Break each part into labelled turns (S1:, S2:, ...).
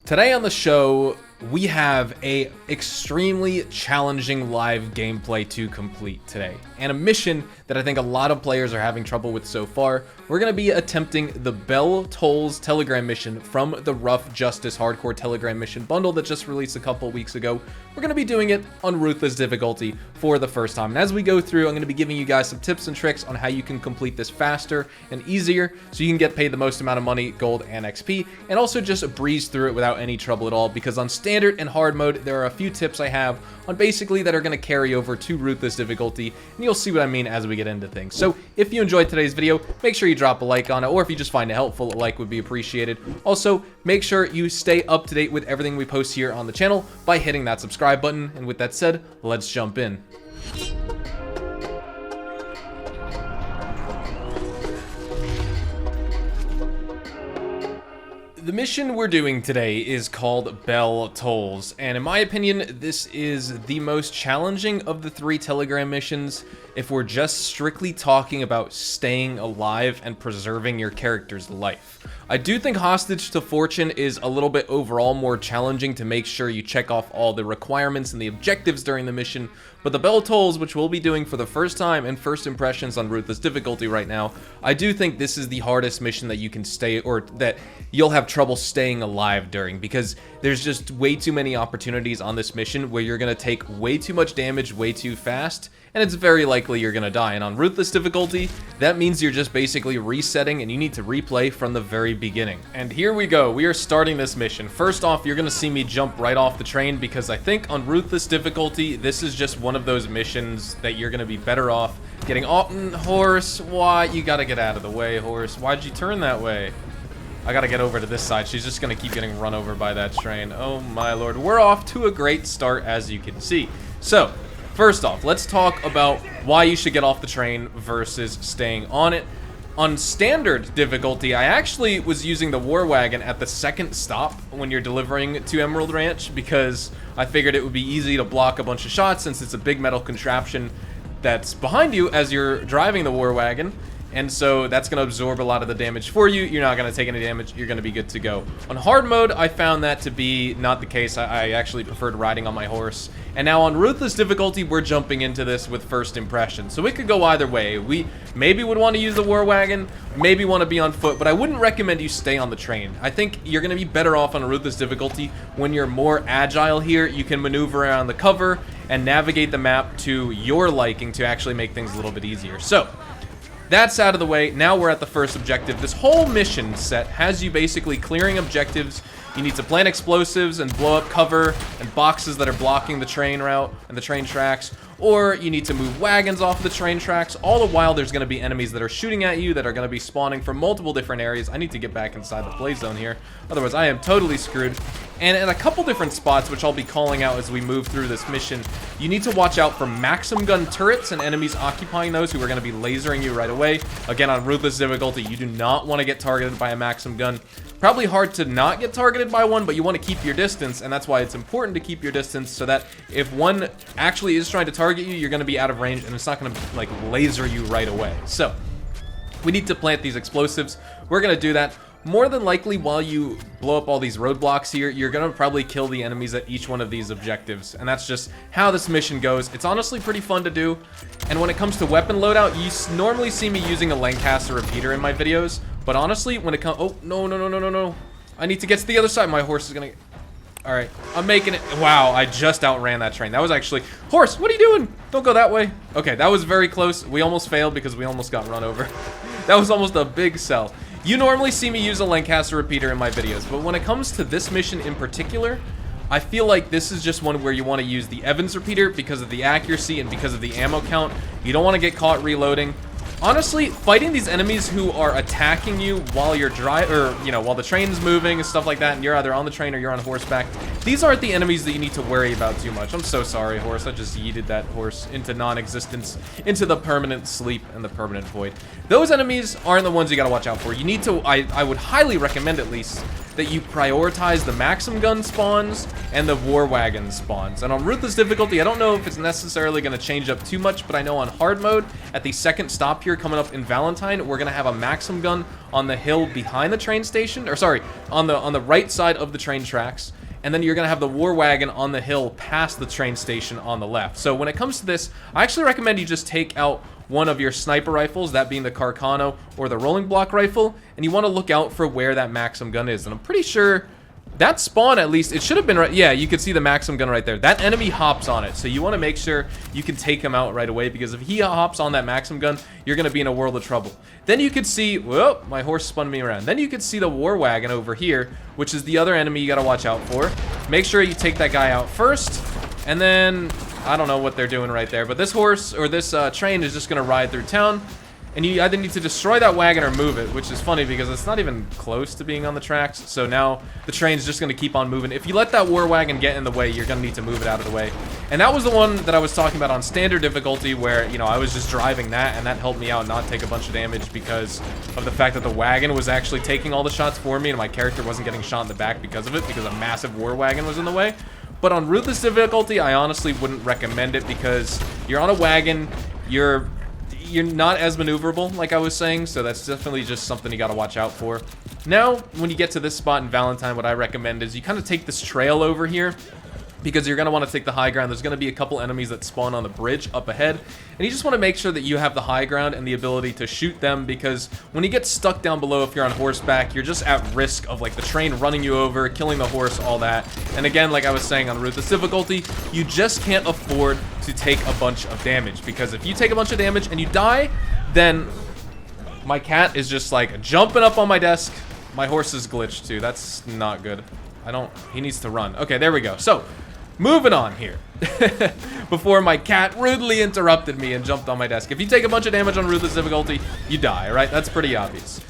S1: Today on the show, we have a extremely challenging live gameplay to complete today, and a mission that I think a lot of players are having trouble with so far. We're going to be attempting the Bell Tolls Telegram mission from the Rough Justice Hardcore Telegram mission bundle that just released a couple weeks ago. We're going to be doing it on Ruthless difficulty for the first time, and as we go through, I'm going to be giving you guys some tips and tricks on how you can complete this faster and easier so you can get paid the most amount of money, gold, and XP, and also just breeze through it without any trouble at all, because on standard and hard mode, there are a few tips I have on basically that are going to carry over to Ruthless difficulty, and you'll see what I mean as we get into things. So if you enjoyed today's video, make sure you drop a like on it, or if you just find it helpful, a like would be appreciated. Also, make sure you stay up to date with everything we post here on the channel by hitting that subscribe button, and with that said, let's jump in. The mission we're doing today is called Bell Tolls, and in my opinion, this is the most challenging of the 3 Telegram missions if we're just strictly talking about staying alive and preserving your character's life. I do think Hostage to Fortune is a little bit overall more challenging to make sure you check off all the requirements and the objectives during the mission, but the Bell Tolls, which we'll be doing for the first time and first impressions on Ruthless difficulty right now, I do think this is the hardest mission that you can stay, or that you'll have trouble staying alive during, because there's just way too many opportunities on this mission where you're going to take way too much damage way too fast, and it's very likely you're going to die. And on Ruthless difficulty, that means you're just basically resetting and you need to replay from the very beginning. And here we go, we are starting this mission. First off, you're going to see me jump right off the train, because I think on Ruthless difficulty, this is just one of those missions that you're going to be better off getting off. Horse, why? You got to get out of the way, horse. Why'd you turn that way? I gotta get over to this side. She's just gonna keep getting run over by that train. Oh my lord. We're off to a great start, as you can see. So, first off, let's talk about why you should get off the train versus staying on it. On standard difficulty, I actually was using the war wagon at the second stop when you're delivering to Emerald Ranch, because I figured it would be easy to block a bunch of shots since it's a big metal contraption that's behind you as you're driving the war wagon. And so that's going to absorb a lot of the damage for you. You're not going to take any damage. You're going to be good to go. On hard mode, I found that to be not the case. I actually preferred riding on my horse. And now on Ruthless difficulty, we're jumping into this with first impressions. So it could go either way. We maybe would want to use the war wagon, maybe want to be on foot, but I wouldn't recommend you stay on the train. I think you're going to be better off on Ruthless difficulty when you're more agile here. You can maneuver around the cover and navigate the map to your liking to actually make things a little bit easier. So that's out of the way. Now we're at the first objective. This whole mission set has you basically clearing objectives. You need to plant explosives and blow up cover and boxes that are blocking the train route and the train tracks, or you need to move wagons off the train tracks. All the while, there's going to be enemies that are shooting at you that are going to be spawning from multiple different areas. I need to get back inside the play zone here, otherwise I am totally screwed. And in a couple different spots, which I'll be calling out as we move through this mission, you need to watch out for Maxim gun turrets and enemies occupying those who are going to be lasering you right away. Again, on Ruthless difficulty, you do not want to get targeted by a Maxim gun. Probably hard to not get targeted by one, but you want to keep your distance, and that's why it's important to keep your distance, so that if one actually is trying to target you, you're going to be out of range, and it's not going to like laser you right away. So we need to plant these explosives. We're going to do that. More than likely, while you blow up all these roadblocks here, you're going to probably kill the enemies at each one of these objectives. And that's just how this mission goes. It's honestly pretty fun to do. And when it comes to weapon loadout, you normally see me using a Lancaster repeater in my videos. But honestly, when it comes... Oh, no. I need to get to the other side. My horse is going to... Alright, I'm making it. Wow, I just outran that train. That was actually... Horse, what are you doing? Don't go that way. Okay, that was very close. We almost failed because we almost got run over. That was almost a big sell. You normally see me use a Lancaster repeater in my videos, but when it comes to this mission in particular, I feel like this is just one where you want to use the Evans repeater because of the accuracy and because of the ammo count. You don't want to get caught reloading. Honestly, fighting these enemies who are attacking you while you're while the train's moving and stuff like that, and you're either on the train or you're on horseback, these aren't the enemies that you need to worry about too much. I'm so sorry, horse. I just yeeted that horse into non-existence, into the permanent sleep and the permanent void. Those enemies aren't the ones you gotta watch out for. You need to, I would highly recommend at least, that you prioritize the Maxim gun spawns and the war wagon spawns. And on Ruthless difficulty, I don't know if it's necessarily going to change up too much, but I know on hard mode, at the second stop here coming up in Valentine, we're gonna have a Maxim gun on the hill behind the train station, or sorry, on the right side of the train tracks. And then you're going to have the war wagon on the hill past the train station on the left. So when it comes to this, I actually recommend you just take out one of your sniper rifles, that being the Carcano or the rolling block rifle, and you want to look out for where that Maxim gun is. And I'm pretty sure that spawn, at least, it should have been right. Yeah, you can see the Maxim gun right there. That enemy hops on it, so you want to make sure you can take him out right away, because if he hops on that Maxim gun, you're going to be in a world of trouble. Then you could see, whoa, my horse spun me around. Then you could see the war wagon over here, which is the other enemy you got to watch out for. Make sure you take that guy out first, and then, I don't know what they're doing right there, but this horse, or this train is just going to ride through town. And you either need to destroy that wagon or move it, which is funny because it's not even close to being on the tracks. So now the train's just going to keep on moving. If you let that war wagon get in the way, you're going to need to move it out of the way. And that was the one that I was talking about on standard difficulty where, you know, I was just driving that, and that helped me out not take a bunch of damage because of the fact that the wagon was actually taking all the shots for me, and my character wasn't getting shot in the back because of it, because a massive war wagon was in the way. But on ruthless difficulty, I honestly wouldn't recommend it because you're on a wagon, you're not as maneuverable, like I was saying, so that's definitely just something you got to watch out for. Now, when you get to this spot in Valentine, what I recommend is you kind of take this trail over here, because you're going to want to take the high ground. There's going to be a couple enemies that spawn on the bridge up ahead, and you just want to make sure that you have the high ground and the ability to shoot them, because when you get stuck down below, if you're on horseback, you're just at risk of like the train running you over, killing the horse, all that. And again, like I was saying on ruthless difficulty, you just can't afford to take a bunch of damage, because if you take a bunch of damage and you die, then my cat is just like jumping up on my desk. My horse is glitched too. That's not good. He needs to run. Okay, there we go. So moving on here. Before my cat rudely interrupted me and jumped on my desk. If you take a bunch of damage on ruthless difficulty, you die, right? That's pretty obvious.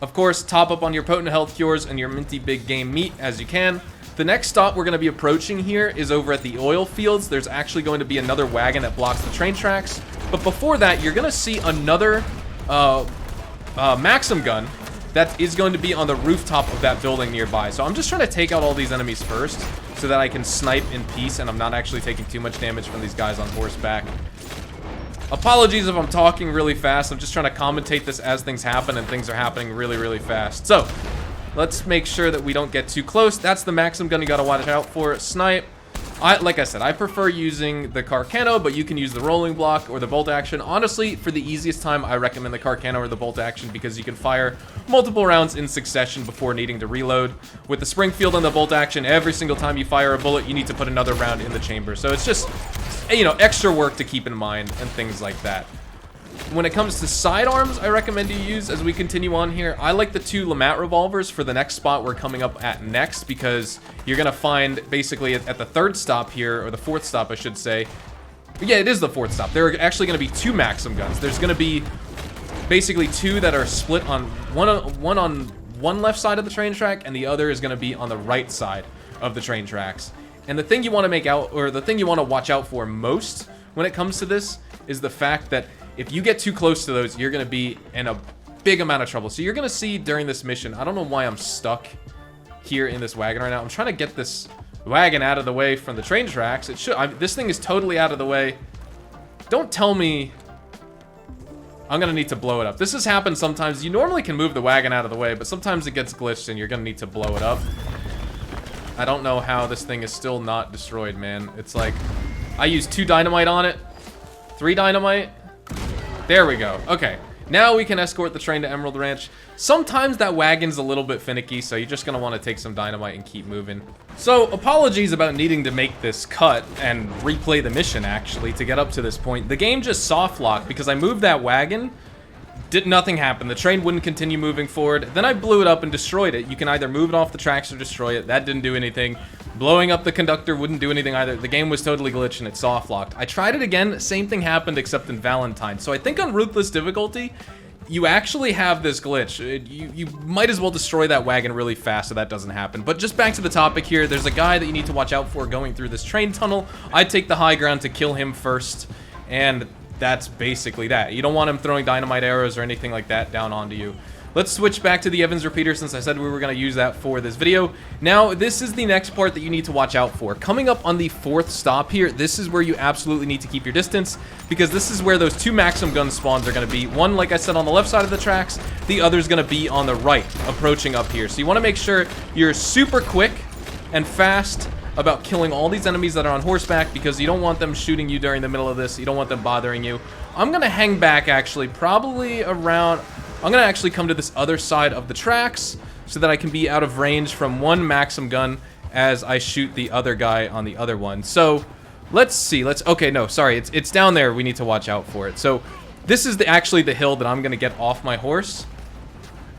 S1: Of course, top up on your potent health cures and your minty big game meat as you can. The next stop we're going to be approaching here is over at the oil fields. There's actually going to be another wagon that blocks the train tracks. But before that, you're going to see another Maxim gun that is going to be on the rooftop of that building nearby. So I'm just trying to take out all these enemies first so that I can snipe in peace and I'm not actually taking too much damage from these guys on horseback. Apologies if I'm talking really fast. I'm just trying to commentate this as things happen, and things are happening really, really fast. So let's make sure that we don't get too close. That's the Maxim gun you gotta watch out for. Snipe. Like I said, I prefer using the Carcano, but you can use the rolling block or the bolt action. Honestly, for the easiest time, I recommend the Carcano or the bolt action because you can fire multiple rounds in succession before needing to reload. With the Springfield and the bolt action, every single time you fire a bullet, you need to put another round in the chamber. So it's just, you know, extra work to keep in mind and things like that. When it comes to sidearms, I recommend you use, as we continue on here, I like the 2 Lamat revolvers for the next spot we're coming up at next, because you're going to find basically at the 3rd stop here, or the 4th stop I should say. Yeah, it is the 4th stop. There are actually going to be 2 Maxim guns. There's going to be basically 2 that are split on one on one left side of the train track, and the other is going to be on the right side of the train tracks. And the thing you want to make out, or the thing you want to watch out for most when it comes to this, is the fact that if you get too close to those, you're going to be in a big amount of trouble. So you're going to see during this mission, I don't know why I'm stuck here in this wagon right now. I'm trying to get this wagon out of the way from the train tracks. It should. This thing is totally out of the way. Don't tell me I'm going to need to blow it up. This has happened sometimes. You normally can move the wagon out of the way, but sometimes it gets glitched and you're going to need to blow it up. I don't know how this thing is still not destroyed, man. It's like I used 2 dynamite on it, 3 dynamite. There we go. Okay, now we can escort the train to Emerald Ranch. Sometimes that wagon's a little bit finicky, so you're just going to want to take some dynamite and keep moving. So, apologies about needing to make this cut and replay the mission, actually, to get up to this point. The game just soft locked because I moved that wagon. Nothing happened. The train wouldn't continue moving forward. Then I blew it up and destroyed it. You can either move it off the tracks or destroy it. That didn't do anything. Blowing up the conductor wouldn't do anything either. The game was totally glitched and it soft locked. I tried it again. Same thing happened except in Valentine. So I think on ruthless difficulty, you actually have this glitch. You might as well destroy that wagon really fast so that doesn't happen. But just back to the topic here. There's a guy that you need to watch out for going through this train tunnel. I take the high ground to kill him first. And that's basically that. You don't want him throwing dynamite arrows or anything like that down onto you. let's switch back to the Evans repeater since I said we were going to use that for this video. Now, this is the next part that you need to watch out for. Coming up on the 4th stop here, this is where you absolutely need to keep your distance, because this is where those 2 Maxim gun spawns are going to be. One, like I said, on the left side of the tracks. The other is going to be on the right, approaching up here. So you want to make sure you're super quick and fast about killing all these enemies that are on horseback, because you don't want them shooting you during the middle of this. You don't want them bothering you. I'm going to hang back, actually, probably around... I'm going to actually come to this other side of the tracks so that I can be out of range from one Maxim gun as I shoot the other guy on the other one. So, let's see. Okay, no, sorry. It's down there. We need to watch out for it. So, this is actually the hill that I'm going to get off my horse.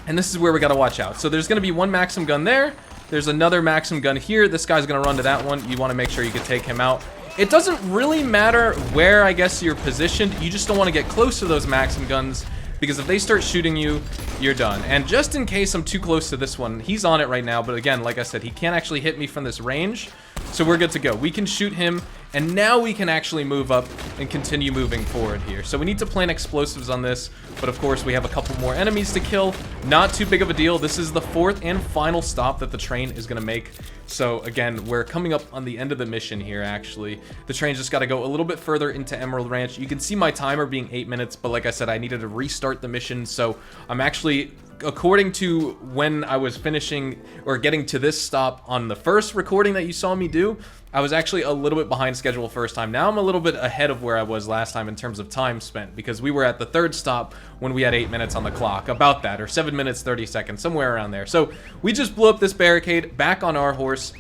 S1: And this is where we got to watch out. So, there's going to be one Maxim gun there. There's another Maxim gun here. This guy's going to run to that one. You want to make sure you can take him out. It doesn't really matter where, I guess, you're positioned. You just don't want to get close to those Maxim guns, because if they start shooting you, you're done. And just in case I'm too close to this one, he's on it right now, but again, like I said, he can't actually hit me from this range, so we're good to go. We can shoot him, and now we can actually move up and continue moving forward here. So we need to plant explosives on this, but of course we have a couple more enemies to kill. Not too big of a deal. This is the 4th and final stop that the train is going to make. So again, we're coming up on the end of the mission here, actually. The train's just got to go a little bit further into Emerald Ranch. You can see my timer being 8 minutes, but like I said, I needed to restart the mission, so I'm actually, according to when I was finishing or getting to this stop on the first recording that you saw me do, I was actually a little bit behind schedule first time. Now I'm a little bit ahead of where I was last time in terms of time spent, because we were at the 3rd stop when we had 8 minutes on the clock, about that, or 7 minutes 30 seconds, somewhere around there. So we just blew up this barricade back on our horse.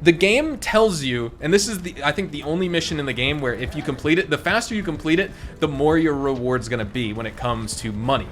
S1: The game tells you, and this is I think the only mission in the game where if you complete it, the faster you complete it, the more your reward's gonna be when it comes to money.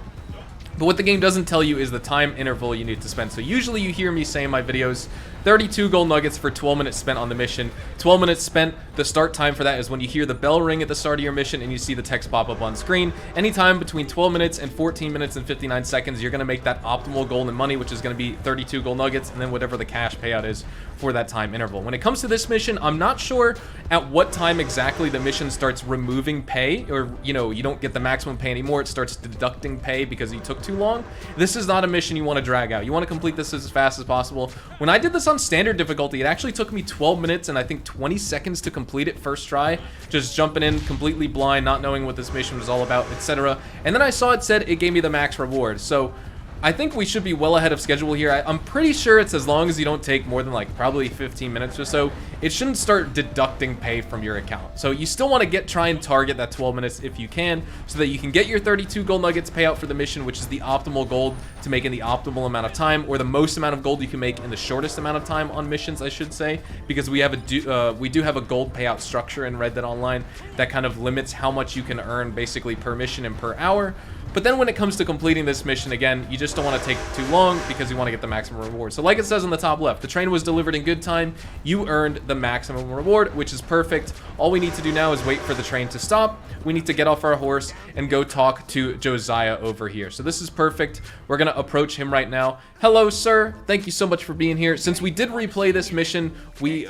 S1: But what the game doesn't tell you is the time interval you need to spend. So usually you hear me say in my videos, 32 gold nuggets for 12 minutes spent on the mission. 12 minutes spent, the start time for that is when you hear the bell ring at the start of your mission and you see the text pop up on screen. Anytime between 12 minutes and 14 minutes and 59 seconds, you're going to make that optimal goal in money, which is going to be 32 gold nuggets, and then whatever the cash payout is for that time interval. When it comes to this mission, I'm not sure at what time exactly the mission starts removing pay, or, you know, you don't get the maximum pay anymore. It starts deducting pay because you took too long. This is not a mission you want to drag out. You want to complete this as fast as possible. When I did this on standard difficulty, it actually took me 12 minutes and I think 20 seconds to complete it first try, just jumping in completely blind, not knowing what this mission was all about, etc. And then I saw it said it gave me the max reward. So I think we should be well ahead of schedule here. I'm pretty sure it's as long as you don't take more than like probably 15 minutes or so, it shouldn't start deducting pay from your account. So you still want to try and target that 12 minutes if you can, so that you can get your 32 gold nuggets payout for the mission, which is the optimal gold to make in the optimal amount of time, or the most amount of gold you can make in the shortest amount of time on missions, I should say, because we do have a gold payout structure in Red Dead Online that kind of limits how much you can earn basically per mission and per hour. But then when it comes to completing this mission, again, you just don't want to take too long because you want to get the maximum reward. So like it says on the top left, the train was delivered in good time. You earned the maximum reward, which is perfect. All we need to do now is wait for the train to stop. We need to get off our horse and go talk to Josiah over here. So this is perfect. We're going to approach him right now. Hello, sir. Thank you so much for being here. Since we did replay this mission, we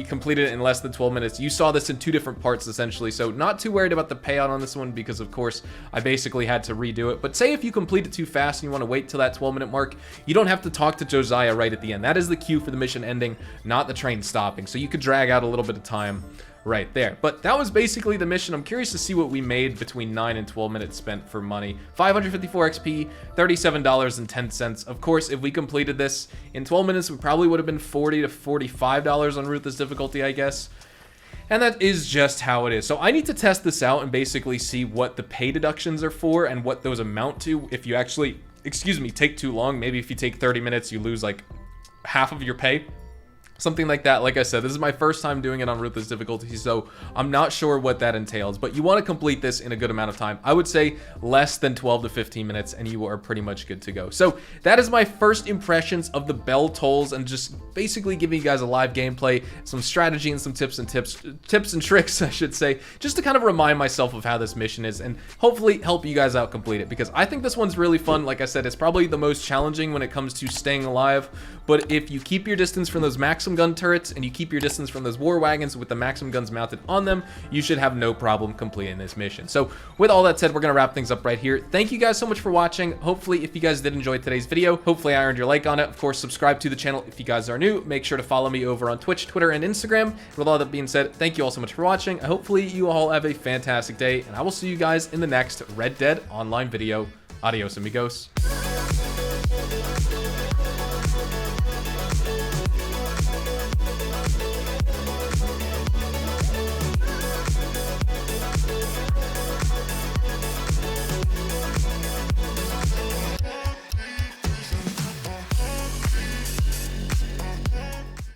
S1: completed it in less than 12 minutes. You saw this in 2 different parts, essentially. So not too worried about the payout on this one because, of course, I basically had to redo it. But say if you complete it too fast and you want to wait till that 12-minute mark, you don't have to talk to Josiah right at the end. That is the cue for the mission ending, not the train stopping. So you could drag out a little bit of time right there. But that was basically the mission. I'm curious to see what we made between 9 and 12 minutes spent for money. 554 XP, $37.10. Of course, if we completed this in 12 minutes, we probably would have been $40 to $45 on Ruthless difficulty, I guess. And that is just how it is. So I need to test this out and basically see what the pay deductions are for and what those amount to if you actually, take too long. Maybe if you take 30 minutes, you lose like half of your pay. Something like that. Like I said, this is my first time doing it on Ruthless difficulty, so I'm not sure what that entails, but you want to complete this in a good amount of time. I would say less than 12 to 15 minutes and you are pretty much good to go. So that is my first impressions of the bell tolls and just basically giving you guys a live gameplay, some strategy and some tips and tricks, I should say, just to kind of remind myself of how this mission is and hopefully help you guys out complete it, because I think this one's really fun. Like I said, it's probably the most challenging when it comes to staying alive but if you keep your distance from those Maxim gun turrets and you keep your distance from those war wagons with the Maxim guns mounted on them, you should have no problem completing this mission. So with all that said, we're going to wrap things up right here. Thank you guys so much for watching. Hopefully, if you guys did enjoy today's video, hopefully I earned your like on it. Of course, subscribe to the channel if you guys are new. Make sure to follow me over on Twitch, Twitter, and Instagram. With all that being said, thank you all so much for watching. Hopefully you all have a fantastic day, and I will see you guys in the next Red Dead Online video. Adios, amigos.